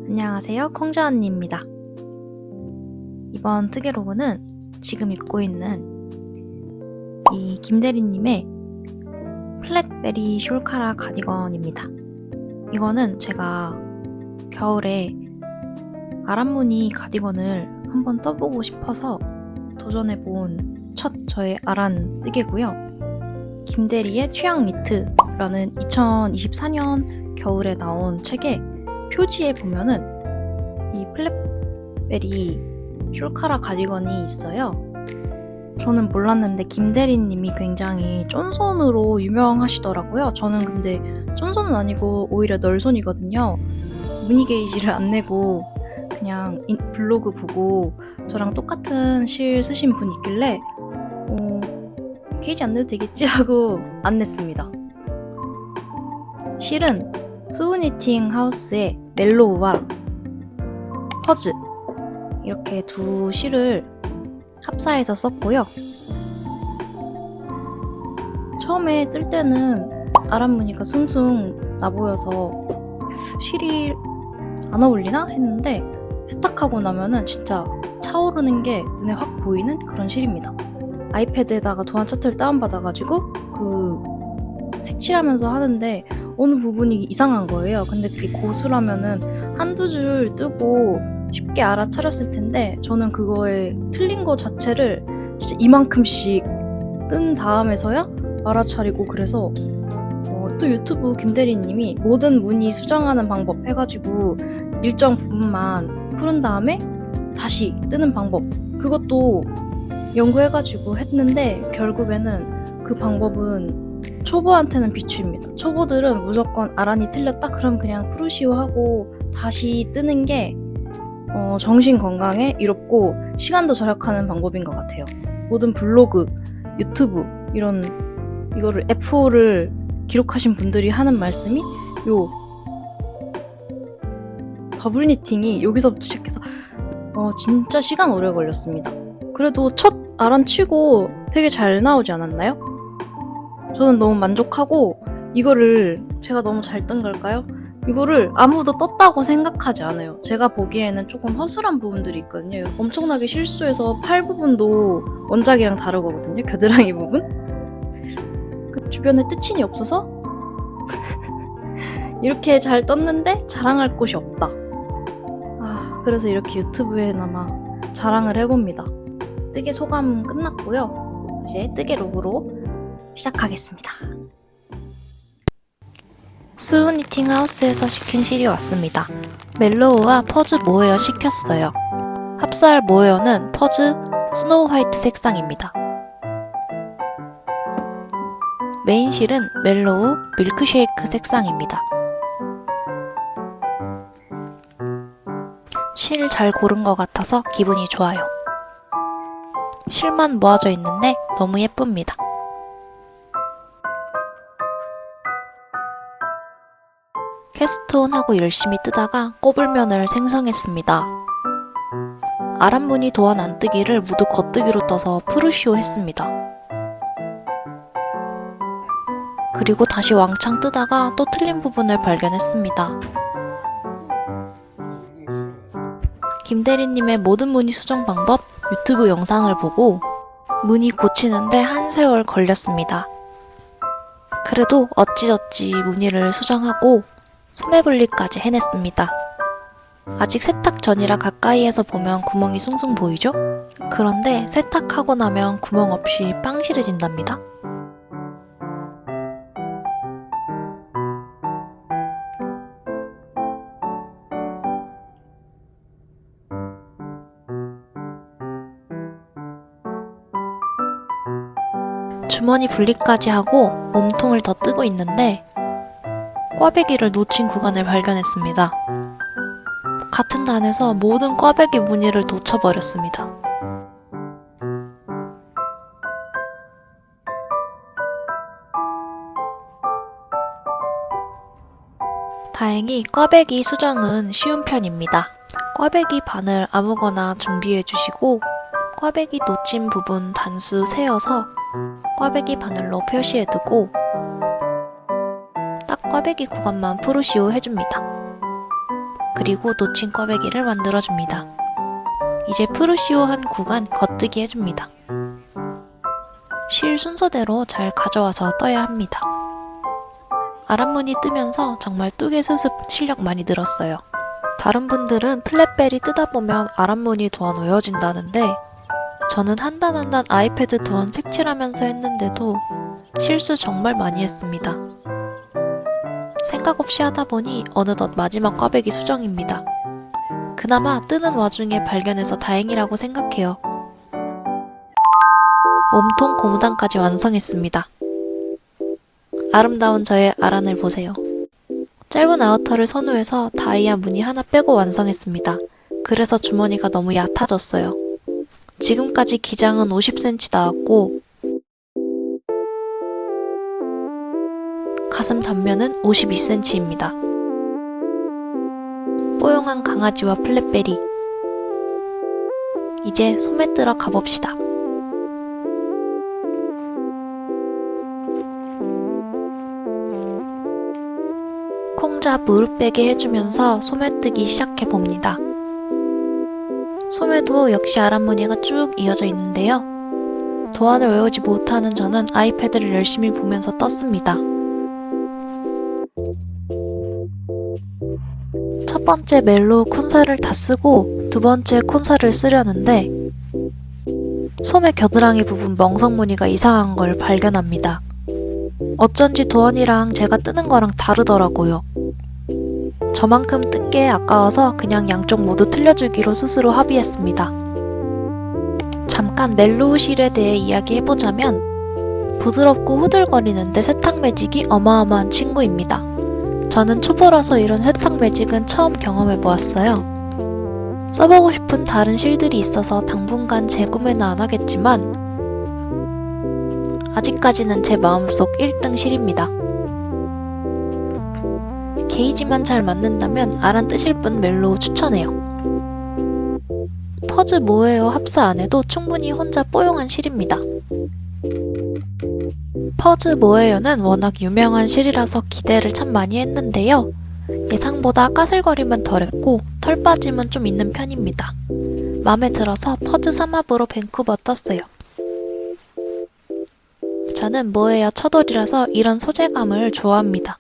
안녕하세요, 콩자 언니입니다. 이번 뜨개로그는 지금 입고 있는 이 김대리님의 플랫베리 숄카라 가디건입니다. 이거는 제가 겨울에 아란무늬 가디건을 한번 떠보고 싶어서 도전해본 첫 저의 아란 뜨개고요. 김대리의 취향 니트라는 2024년 겨울에 나온 책에 표지에 보면은 이 플랫베리 숄카라 가디건이 있어요. 저는 몰랐는데 김대리님이 굉장히 쫀손으로 유명하시더라고요. 저는 근데 쫀손은 아니고 오히려 널손이거든요. 무늬 게이지를 안 내고 그냥 블로그 보고 저랑 똑같은 실 쓰신 분 있길래 게이지 안 내도 되겠지 하고 안 냈습니다. 실은 수우니팅 하우스의 멜로우와 퍼즈 이렇게 두 실을 합사해서 썼고요. 처음에 뜰 때는 아란무늬가 숭숭 나보여서 실이 안 어울리나 했는데 세탁하고 나면은 진짜 차오르는 게 눈에 확 보이는 그런 실입니다. 아이패드에다가 도안 차트를 다운받아가지고 그 색칠하면서 하는데 어느 부분이 이상한 거예요. 근데 그게 고수라면은 한두 줄 뜨고 쉽게 알아차렸을 텐데 저는 그거에 틀린 거 자체를 진짜 이만큼씩 뜬 다음에서야 알아차리고 그래서 또 유튜브 김대리님이 모든 무늬 수정하는 방법 해가지고 일정 부분만 푸른 다음에 다시 뜨는 방법 그것도 연구해가지고 했는데 결국에는 그 방법은 초보한테는 비추입니다. 초보들은 무조건 아란이 틀렸다? 그럼 그냥 푸르시오 하고 다시 뜨는 게 정신 건강에 이롭고 시간도 절약하는 방법인 것 같아요. 모든 블로그, 유튜브 이거를 F4를 기록하신 분들이 하는 말씀이 요 더블 니팅이 여기서부터 시작해서 진짜 시간 오래 걸렸습니다. 그래도 첫 아란 치고 되게 잘 나오지 않았나요? 저는 너무 만족하고 이거를 제가 너무 잘 뜬 걸까요? 이거를 아무도 떴다고 생각하지 않아요. 제가 보기에는 조금 허술한 부분들이 있거든요. 엄청나게 실수해서 팔 부분도 원작이랑 다르거든요. 겨드랑이 부분. 그 주변에 뜨친이 없어서 이렇게 잘 떴는데 자랑할 곳이 없다. 그래서 이렇게 유튜브에나마 자랑을 해봅니다. 뜨개 소감 끝났고요. 이제 뜨개 로그로 시작하겠습니다. 수우니팅 하우스에서 시킨 실이 왔습니다. 멜로우와 퍼즈 모헤어 시켰어요. 합사할 모헤어는 퍼즈 스노우 화이트 색상입니다. 메인 실은 멜로우 밀크쉐이크 색상입니다. 실 잘 고른 것 같아서 기분이 좋아요. 실만 모아져 있는데 너무 예쁩니다. 캐스트온하고 열심히 뜨다가 꼽을면을 생성했습니다. 아란무늬 도안 안뜨기를 모두 겉뜨기로 떠서 푸르시오 했습니다. 그리고 다시 왕창 뜨다가 또 틀린 부분을 발견했습니다. 김대리님의 모든 무늬 수정 방법 유튜브 영상을 보고 무늬 고치는데 한 세월 걸렸습니다. 그래도 어찌저찌 무늬를 수정하고 소매분리까지 해냈습니다. 아직 세탁 전이라 가까이에서 보면 구멍이 숭숭 보이죠? 그런데 세탁하고 나면 구멍 없이 빵실해진답니다. 주머니 분리까지 하고 몸통을 더 뜨고 있는데 꽈배기를 놓친 구간을 발견했습니다. 같은 단에서 모든 꽈배기 무늬를 놓쳐버렸습니다. 다행히 꽈배기 수정은 쉬운 편입니다. 꽈배기 바늘 아무거나 준비해주시고 꽈배기 놓친 부분 단수 세어서 꽈배기 바늘로 표시해두고 딱 꽈배기 구간만 푸르시오 해줍니다. 그리고 놓친 꽈배기를 만들어줍니다. 이제 프루시오 한 구간 겉뜨기 해줍니다. 실 순서대로 잘 가져와서 떠야 합니다. 아랫무늬 뜨면서 정말 뚜개 수습 실력 많이 늘었어요. 다른 분들은 플랫벨이 뜨다 보면 아랫무늬 도안 외워진다는데 저는 한 단 한 단 아이패드 도안 색칠하면서 했는데도 실수 정말 많이 했습니다. 생각 없이 하다 보니 어느덧 마지막 꽈배기 수정입니다. 그나마 뜨는 와중에 발견해서 다행이라고 생각해요. 몸통 고무단까지 완성했습니다. 아름다운 저의 아란을 보세요. 짧은 아우터를 선호해서 다이아 무늬 하나 빼고 완성했습니다. 그래서 주머니가 너무 얕아졌어요. 지금까지 기장은 50cm 나왔고 가슴 단면은 52cm입니다. 뽀용한 강아지와 플랫베리. 이제 소매 뜨러 가봅시다. 콩자 무릎 베게 해주면서 소매 뜨기 시작해봅니다. 소매도 역시 아랫무늬가 쭉 이어져 있는데요. 도안을 외우지 못하는 저는 아이패드를 열심히 보면서 떴습니다. 첫 번째 멜로우 콘사를 다 쓰고 두 번째 콘사를 쓰려는데 소매 겨드랑이 부분 멍석무늬가 이상한 걸 발견합니다. 어쩐지 도안이랑 제가 뜨는 거랑 다르더라고요. 저만큼 뜬 게 아까워서 그냥 양쪽 모두 틀려주기로 스스로 합의했습니다. 잠깐 멜로우 실에 대해 이야기해보자면 부드럽고 후들거리는데 세탁 매직이 어마어마한 친구입니다. 저는 초보라서 이런 세탁 매직은 처음 경험해보았어요. 써보고 싶은 다른 실들이 있어서 당분간 재구매는 안 하겠지만 아직까지는 제 마음속 1등 실입니다. 게이지만 잘 맞는다면 아란 뜨실 분 멜로우 추천해요. 퍼즈 뭐예요 합사 안 해도 충분히 혼자 뽀용한 실입니다. 퍼즈 뭐예요는 워낙 유명한 실이라서 기대를 참 많이 했는데요. 예상보다 까슬거림은 덜했고 털 빠짐은 좀 있는 편입니다. 마음에 들어서 퍼즈 3합으로 밴쿠버 떴어요. 저는 뭐예요 첫돌이라서 이런 소재감을 좋아합니다.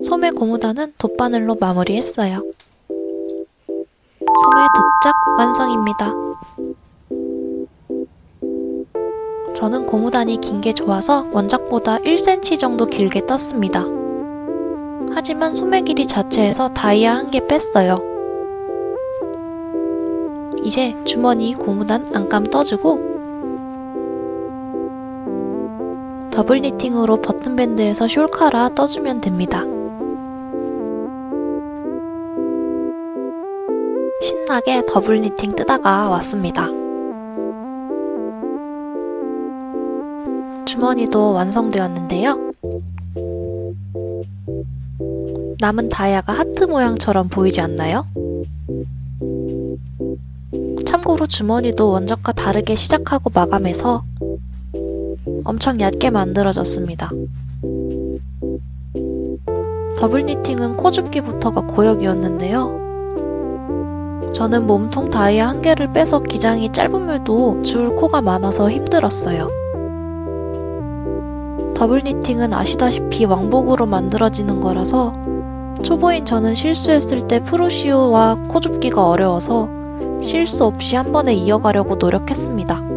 소매 고무단은 돗바늘로 마무리했어요. 소매 두 짝 완성입니다. 저는 고무단이 긴 게 좋아서 원작보다 1cm 정도 길게 떴습니다. 하지만 소매 길이 자체에서 다이아 한 개 뺐어요. 이제 주머니 고무단 안감 떠주고 더블 니팅으로 버튼밴드에서 숄카라 떠주면 됩니다. 신나게 더블 니팅 뜨다가 왔습니다. 주머니도 완성되었는데요. 남은 다이아가 하트 모양처럼 보이지 않나요? 참고로 주머니도 원작과 다르게 시작하고 마감해서 엄청 얇게 만들어졌습니다. 더블 니팅은 코 줍기부터가 고역이었는데요. 저는 몸통 다이아 한 개를 빼서 기장이 짧음에도 줄 코가 많아서 힘들었어요. 더블 니팅은 아시다시피 왕복으로 만들어지는 거라서 초보인 저는 실수했을 때 프루시오와 코 줍기가 어려워서 실수 없이 한 번에 이어가려고 노력했습니다.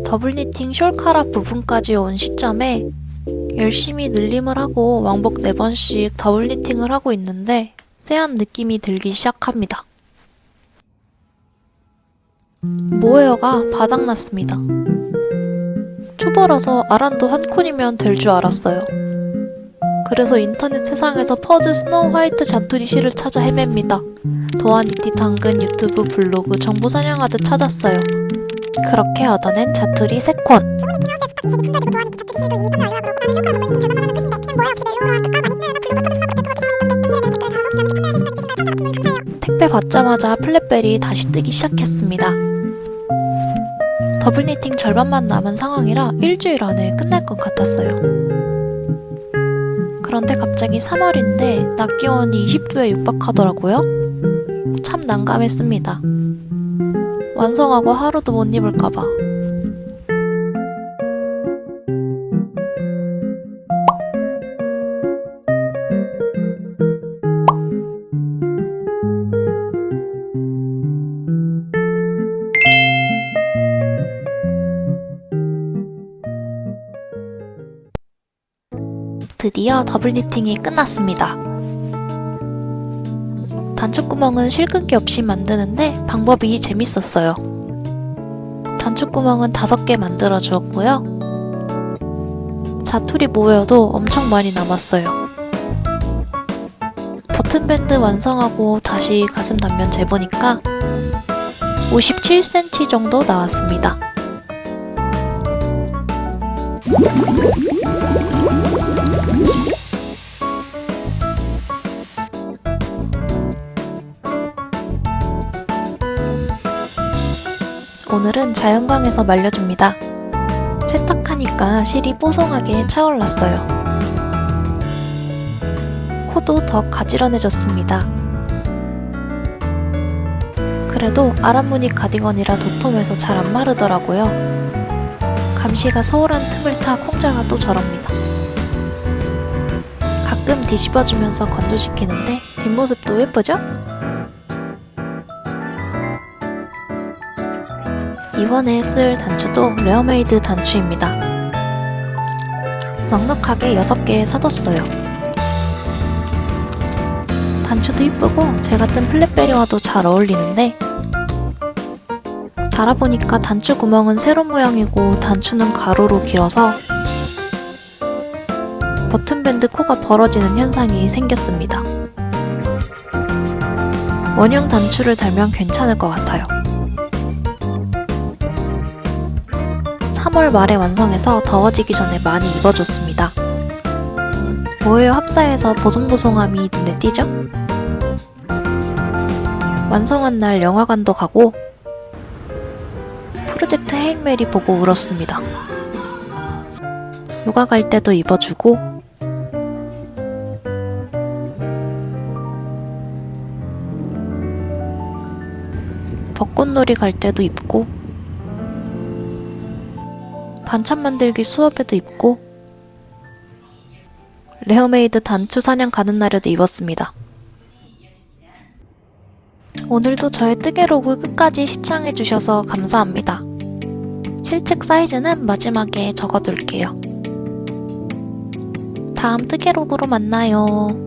더블 니팅 숄카라 부분까지 온 시점에 열심히 늘림을 하고 왕복 4번씩 더블 니팅을 하고 있는데 쎄한 느낌이 들기 시작합니다. 모헤어가 바닥났습니다. 초보라서 아란도 한 콘이면 될 줄 알았어요. 그래서 인터넷 세상에서 퍼즈 스노우 화이트 자투리 실을 찾아 헤맵니다. 도안 니티 당근 유튜브 블로그 정보 사냥하듯 찾았어요. 그렇게 얻어낸 자투리 3콘. 택배 받자마자 플랫벨이 다시 뜨기 시작했습니다. 더블 니팅 절반만 남은 상황이라 일주일 안에 끝날 것 같았어요. 그런데 갑자기 3월인데 낮 기온이 20도에 육박하더라고요. 참 난감했습니다. 완성하고 하루도 못 입을까봐. 드디어 더블 니팅이 끝났습니다. 단추구멍은 실끈기 없이 만드는데 방법이 재밌었어요. 단추구멍은 5개 만들어 주었고요. 자투리 모여도 엄청 많이 남았어요. 버튼밴드 완성하고 다시 가슴 단면 재보니까 57cm 정도 나왔습니다. 오늘은 자연광에서 말려줍니다. 세탁하니까 실이 뽀송하게 차올랐어요. 코도 더 가지런해졌습니다. 그래도 아랍무늬 가디건이라 도톰해서 잘 안 마르더라고요. 감시가 소홀한 틈을 타 콩자가 또 저럽니다. 가끔 뒤집어주면서 건조시키는데 뒷모습도 예쁘죠? 이번에 쓸 단추도 레어메이드 단추입니다. 넉넉하게 6개 사뒀어요. 단추도 이쁘고 제 같은 플랫베리와도 잘 어울리는데 달아보니까 단추 구멍은 세로 모양이고 단추는 가로로 길어서 버튼밴드 코가 벌어지는 현상이 생겼습니다. 원형 단추를 달면 괜찮을 것 같아요. 3월 말에 완성해서 더워지기 전에 많이 입어줬습니다. 오히려 합사해서 보송보송함이 눈에 띄죠? 완성한 날 영화관도 가고 프로젝트 헤일 메리 보고 울었습니다. 요가 갈 때도 입어주고 벚꽃놀이 갈 때도 입고 반찬 만들기 수업에도 입고 레어메이드 단추 사냥 가는 날에도 입었습니다. 오늘도 저의 뜨개로그 끝까지 시청해주셔서 감사합니다. 실측 사이즈는 마지막에 적어둘게요. 다음 뜨개로그로 만나요.